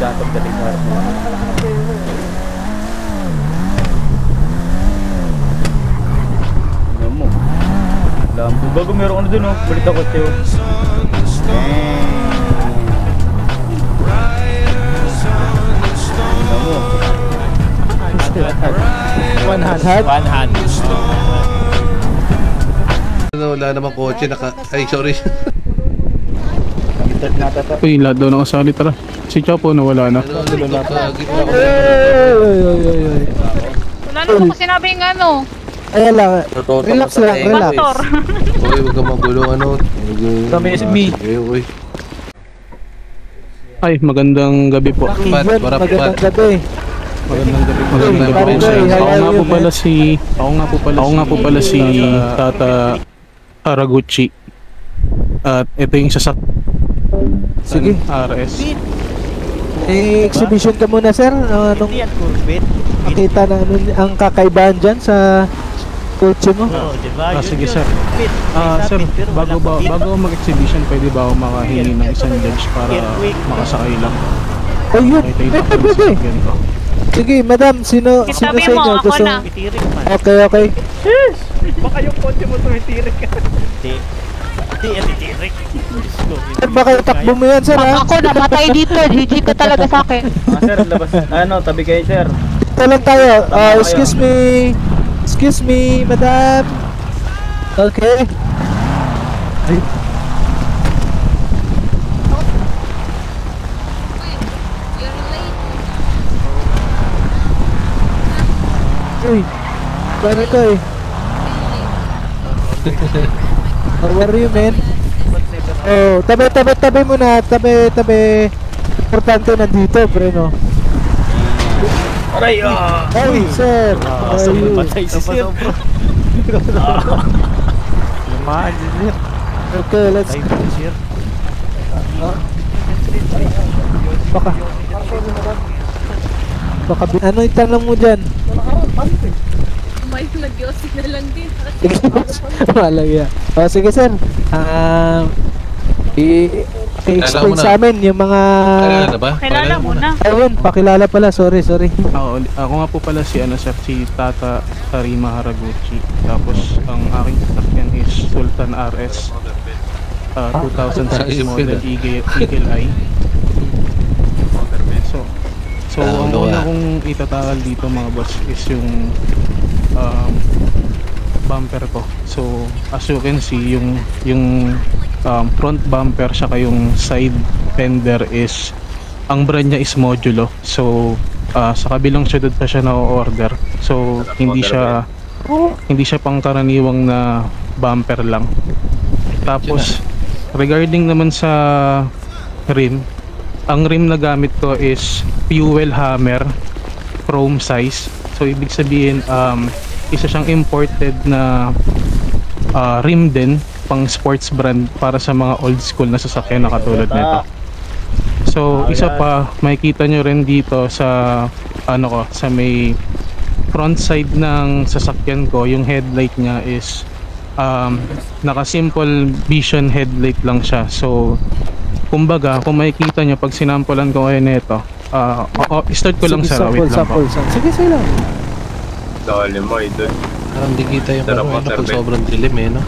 daan pagdating sa harap mo. Ano mo? Lambo. Bago meron ano dun, oh. Balit ako sa'yo. Ano mo? One hand. Wala namang kotse, ay sorry. Uy, lahat daw nakasali, tara. Si Chapo nawala na. Wala naman ko sinabing ano. Ayan lang. Relax lang, relax. Uy, huwag ka magulo, ano. Kami SB. Uy. Ay, magandang gabi po. Magandang gabi. Magandang gabi po. Ako nga po pala si Tata Haraguchi. At ito yung Sige. RS. Exhibition ka muna, sir. Anong makita na ang kakaibahan dyan sa kotse mo? Sige sir. Sir, bago mag-exhibition, pwede ba ako makahingi ng isang judge para makasakay lang? Ayun. Pwede. Sige, madam, sino sa Kitabi inyo mo, ako gusto? na. Okay. Baka yung kotse mo tumitirik ka. Sir, baka itakbo mo yan, sir, ha? Ako namatay dito, GG ka talaga sa akin. Sir, labas. Ano, tabi kayo, sir. Ito lang tayo. Excuse me, madam. Okay. Ay. Uy, paano ko eh? How are you, man? Oh, tabi muna, tabi. Importante nandito, pre, no? Aray, Hey, sir! How are you? Patay si sir. Lumaan si sir. Okay, let's go. Baka ano yung tanong mo dyan? May nag-yossi na lang din. Malaya. Sige, sir. I-explain sa amin yung mga... Pakilala ba? Kilala mo na. Ayun, pakilala pala. Sorry. Ako nga po pala si si Tata Harima Haraguchi. Tapos ang aking sasakyan is Sultan RS 2006 model Eagle Eye. So ang una kong itatakal dito, mga boss, is yung bumper ko. So as you can see, yung front bumper saka yung side fender is, ang brand niya is Modulo. So sa kabilang syudad pa siya na-order. So hindi siya pangkaraniwang na bumper lang. Tapos regarding naman sa rim, ang rim na gamit ko is Fuel Hammer chrome size. So ibig sabihin isa siyang imported na rim din, pang sports brand para sa mga old school na sasakyan na katulad nito. So isa pa, makikita nyo rin dito sa sa may front side ng sasakyan ko, yung headlight niya is naka simple vision headlight lang siya. So kumbaga, kung makikita nyo pag sinampulan ko kayo nito, start ko lang sa wait lang po. Sige lang. Dali mo, idol. Parang di kita yung pag sobrang dilim, eh, no?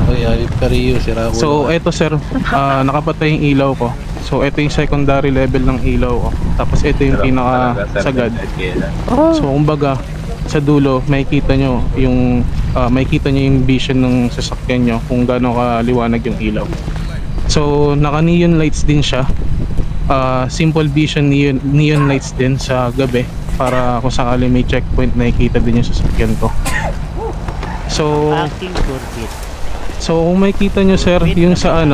Ay, pariyo, sira ulo. So eto sir, nakapatay yung ilaw ko. So ito yung secondary level ng ilaw ko. Tapos ito yung pinaka sagad. So kumbaga, sa dulo makikita nyo yung vision ng sasakyan nyo kung gaano kaliwanag yung ilaw. So naka neon lights din siya. Simple vision neon lights din sa gabi para kung sakali may checkpoint nakikita din yung sasakyan ko. So kung makikita nyo sir, yung sa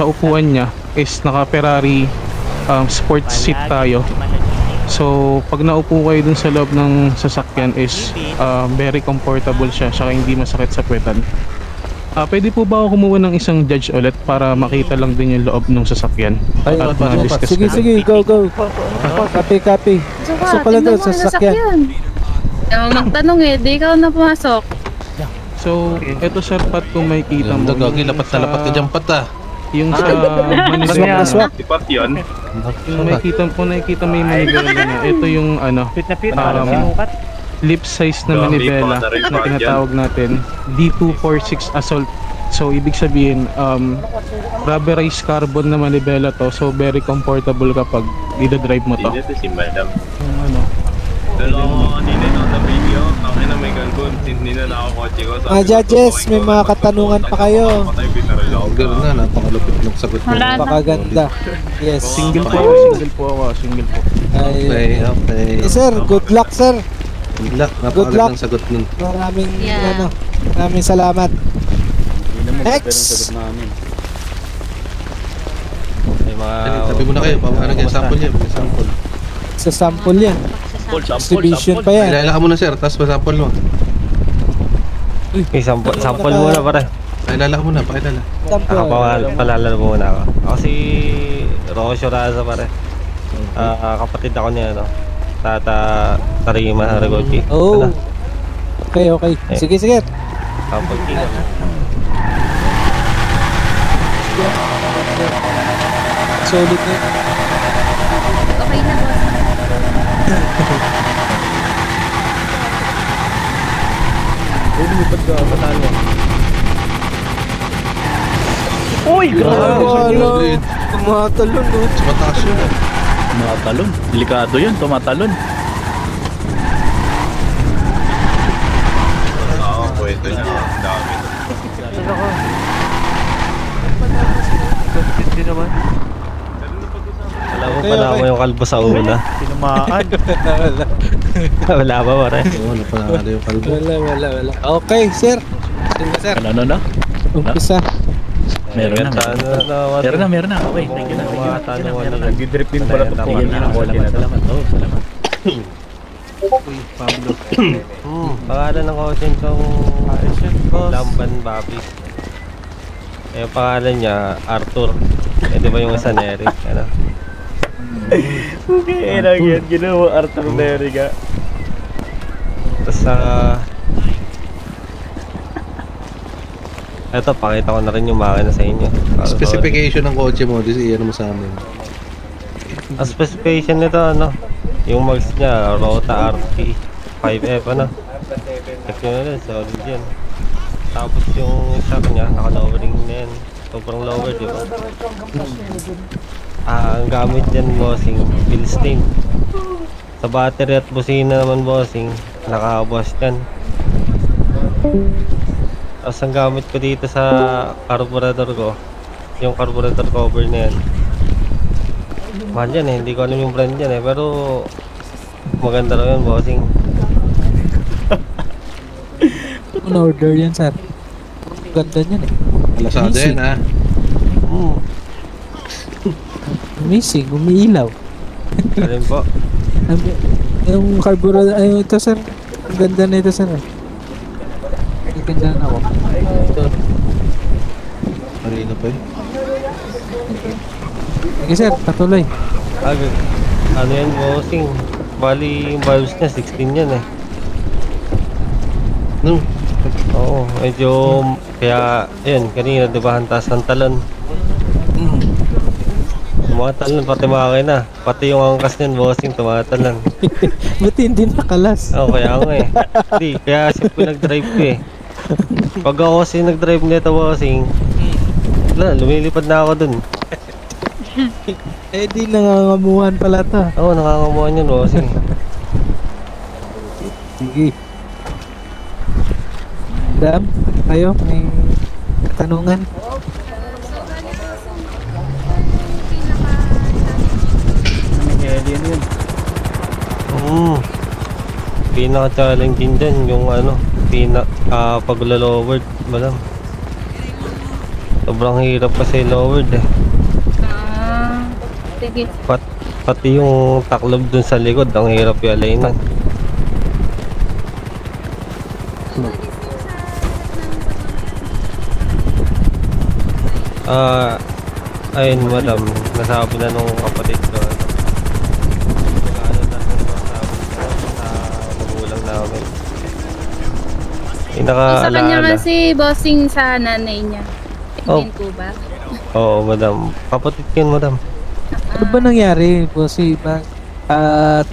upuan niya is naka Ferrari sports seat tayo. So pag naupo kayo dun sa loob ng sasakyan is very comfortable siya, saka hindi masakit sa puwetan. Pwede po ba ako kumuha ng isang judge ulit para makita lang din yung loob ng sasakyan? At ma-discuss Sige, go. Copy. So pala doon sa sasakyan. Magtanong di ikaw na pumasok. So, eto sir, Pat, kung makikita mo Gagi, lapat na lapat ka dyan, Pat, ah. Yung sa Manila. Swak. Tipat yun. Yung nakikita mo yung manibela niya. Ito yung Fit na fit. lip size na manibela na tinatawag natin D246 Assault. So ibig sabihin rubberized carbon na manibela to, so very comfortable kapag i-drive mo to. Dito si Madam. Yung ano, Pero kanina ito sa video, ang ina may galgon, hindi na nakakotse ko. Mga judges, may mga katanungan pa kayo. Girl na, napakalupit ng sagot mo. Wala na. Napakaganda. Yes. single po ako. Okay, okay. Eh, sir, good luck sir. Good luck. Good luck. Napakagandang sagot nun. Maraming salamat. Hindi naman, Next. pero ang sagot namin. May mga... Tabi mo na kayo, paano kayo sample yan? Sample. Sa sample yan. Exhibition pa yan. Ilala ka muna sir, tapos sample mo. Sample muna pare. Ilala ka muna, pakilala. Sample. Palala muna ako. Ako si Rocio Raza pare. Kapatid ako niya, no? Tata Tarima Haragochi. Oh. Okay. Sige. Sample king. Solid na. Okay na, boss. Lumipad ka, patalo. Uy, grabe. Tumatalon, no? Mataas yun eh. Tumatalon. Delikado yun, tumatalon. Oo, pwede na. Dami. Alam mo pala mo yung kalbo sa una. Tinamaan. Wala ba pare? Oo, napanalo yung kalbo. Wala. Okay, sir. Sige, sir. Ano na? Umpisa. Meron na. Meron na. Okay, thank you na. Nag-drip din pala ito. Salamat. Uy, Pablo. Pangalan ng coaching kong Lamban Bobby. Eh, pangalan niya Arthur. Eh, di ba yung isa na Eric? Ano? Okay, yan. Ginawa Arthur Neriga. Tapos eto, pakita ko na rin yung makina sa inyo. Specification ng kotse mo, iyan mo sa amin. Ang specification nito, ano? Yung mags niya, Rota RT 5F, ano? Check nyo na rin, solid yan. Tapos yung shock niya, naka-lowering na yan. Sobrang lower, di ba? Ang gamit dyan, bossing, Bilstein. Sa battery at busina naman, bossing, naka-boss yan. Tapos ang gamit ko dito sa carburetor ko, yung carburetor cover na yan. Mahal yan eh, hindi ko alam yung brand yan eh, pero maganda raw yun, bossing. On-order yan, sir. Ganda niyan eh. Alasada yan ha. Amazing, umiilaw. Alin po? Yung carburetor, ay ito sir. Ang ganda na ito sir. Nagandaan ako. Ito. Marina pa eh. Sige sir, patuloy. Ano yan, bossing? Bali, yung valves niya, 16 yan eh. No. Oo, medyo, kaya, yun, kanina diba hantas ng talon. Tumatalon, pati makina. Pati yung angkas niyan, bossing, tumatalon. Buti hindi nakalas. Oo, kaya nga eh. Di, kaya sip ko nag-drive ko eh. Pag ako kasi nag-drive nito, bossing, wala, lumilipad na ako dun. Eh di nangangamuhan pala to. Oo, nakangamuhan yun, bossing. Sige. Dam, kayo may katanungan? Alien yun. Pinaka-challenging dyan yung ano, pag-lowered, madam. Sobrang hirap kasi lowered eh. Sige. Pati yung taklob dun sa likod, ang hirap i-alignan. Ayun madam, nasabi na nung kapatid ko. Nag-ano na nung nasabi sa magulang namin. Sa kanya Pinaka-alaala. kasi bossing sa nanay niya. Oh. Tingin ko ba? Oo, madam. Kapatid ko yun, madam. Ano ba nangyari po si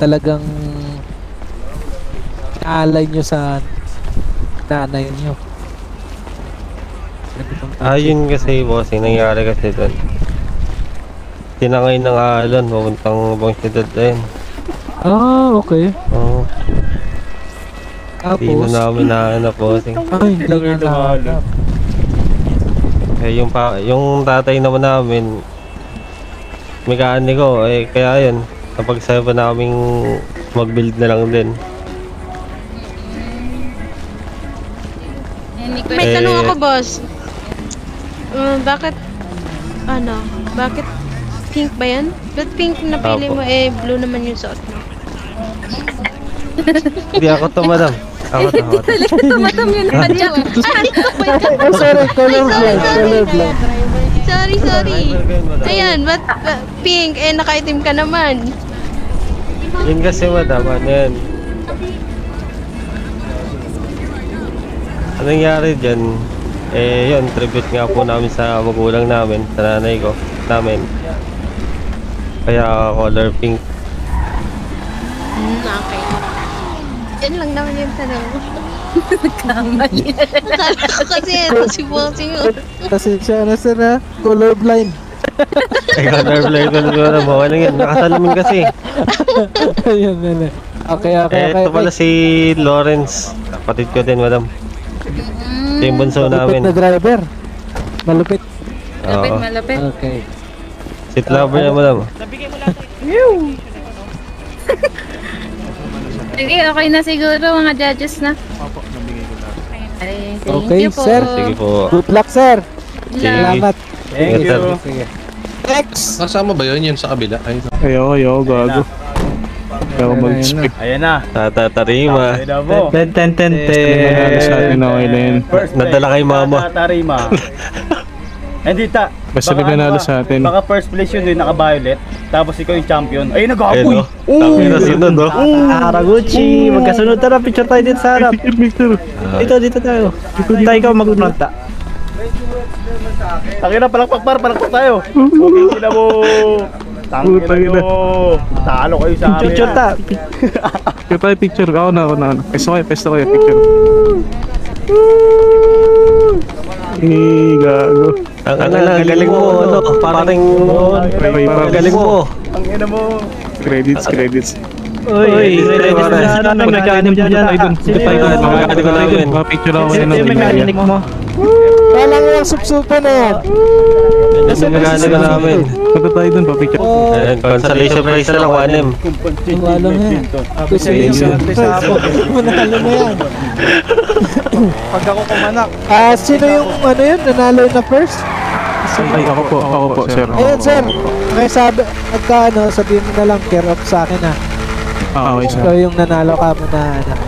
talagang naalay nyo sa nanay nyo? Yun kasi, boss. Yung nangyari kasi doon. Tinangay ng alon, papuntang ibang siyudad din. Okay. Oo. Hindi Tapos, na namin nahanap, bossing. hindi na nahanap. Yung tatay naman namin, mekaniko, kaya yun, napag-sabi naming mag-build na lang din. May tanong ako, boss. Bakit pink ba yan? Ba't pink napili mo blue naman yung suot mo? Hindi ako to, madam. Ako to. Tumatam yung kadya. Sorry, colorblind. Sorry. Ayan, ba't pink? Nakaitim ka naman. Yun kasi, madam, ano yan? Anong nangyari dyan? Yun, tribute nga po namin sa magulang namin, sa nanay ko, namin. Kaya color pink. Okay. Yan lang naman yung tanong mo. Nagkamali. Akala ko kasi si bossing mo. Pasensya na sir ha, colorblind. Colorblind ko na siguro mo. Ano yan? Nakasalamin kasi. Ayun. Okay. Ito pala si Lawrence. Kapatid ko din, madam. Ito yung bunso Malupit namin. na driver. Malupit. Malapit. Okay. Seat lover yan, madam. Sige, okay na siguro mga judges na. Okay, you po. sir. Sige po. Good luck sir. Sige. Salamat. Thank you. Sige. Next. Kasama ba yun sa kabila? Ay, Ayo, gago. Kaya mag-speak. Ayan na. Tatatarima. Ayan na po. Nanalo sa atin, okay na yun. Nadala kay mama. Tatarima. Hindi ta. Basta Baka nanalo ano ka, sa atin. Baka first place yun din, naka-violet. Tapos ikaw yung champion. Ay, Ayun, nag-apoy. no? Tangin na sinod, no? Haraguchi, magkasunod tara, picture tayo dito sa harap. Picture. Dito tayo. Tayo ikaw mag-fronta. Tangin na, palakpak tayo. Okay, sila mo. Tangin na Putang ina. nyo. Talo kayo sa amin. Picture ta. Picture tayo, picture. Ako na. Pesto kayo, picture. Gago. Ang galing mo, ano? Parang galing mo. Ang ina mo. Credits. Uy, ano ang mechanic mo dyan? Ay, dun. Dito tayo. Picture ako Sino yung mechanic mo? Walang yung supsupan na yan. Ang mechanic namin. Punta tayo dun, pa-picture. Ayan, consolation prize na lang, 1M. Walang yan. Manalo na yan. Pag ako kumanak. Sino yung yun? Nanalo na first? Ay, ako po, sir. Ayun sir. Okay, sabihin mo na lang, care off sa akin ha. Okay, sir. Ikaw yung nanalo ka mo na anak.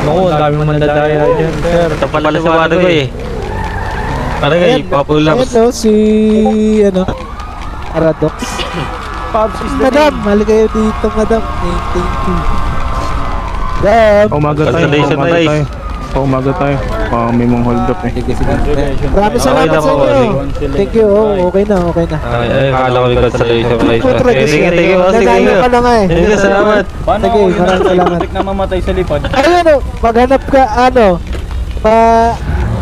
Oo, ang daming mandadaya dyan, sir. Ito pala sa wari ko eh. Parang ay, Ayun papulaps. no, si Paradox. Pops is the Madam, mali kayo dito madam. Thank you. Madam. Umaga tayo. Consolation prize. Umaga tayo. May mong hold up eh. Sige. Maraming salamat na sa po, inyo. bossing. Thank you. Okay na. Ay, akala ko yung consolation prize. Sige, Nanalo ka na nga eh. Sige, salamat. Paano Sige, ako yun maraming salamat. na mamatay sa lipad? Ayun o, maghanap ka,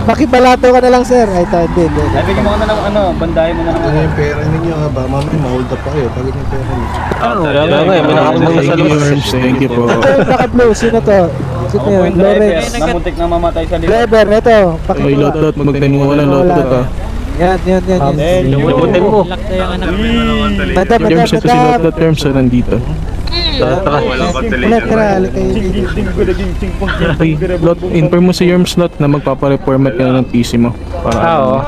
makibalato ka na lang sir. Ay, hindi. Ay, bigyan mo ka na ng bandahin mo na ng yung pera ninyo ha ba? Mamaya ma-hold up pa kayo. Pagod yung pera ninyo. Kaya nga, may nakapunta sa labas. Thank you po. Ito yung naka-blue, sino to? Sino Ako po yun? yung driver. Lawrence. Namuntik na mamatay sa lipad. Driver, ito. Ay, lot. Magtanim mo wala lot ha. Yan. Lubutin mo. Madam. Terms, ito si lot terms na nandito. Ulit, tara, halika kayo dito. Okay, lot, inform mo si Yerm Slot na magpapa-reformat ka na ng PC mo. Para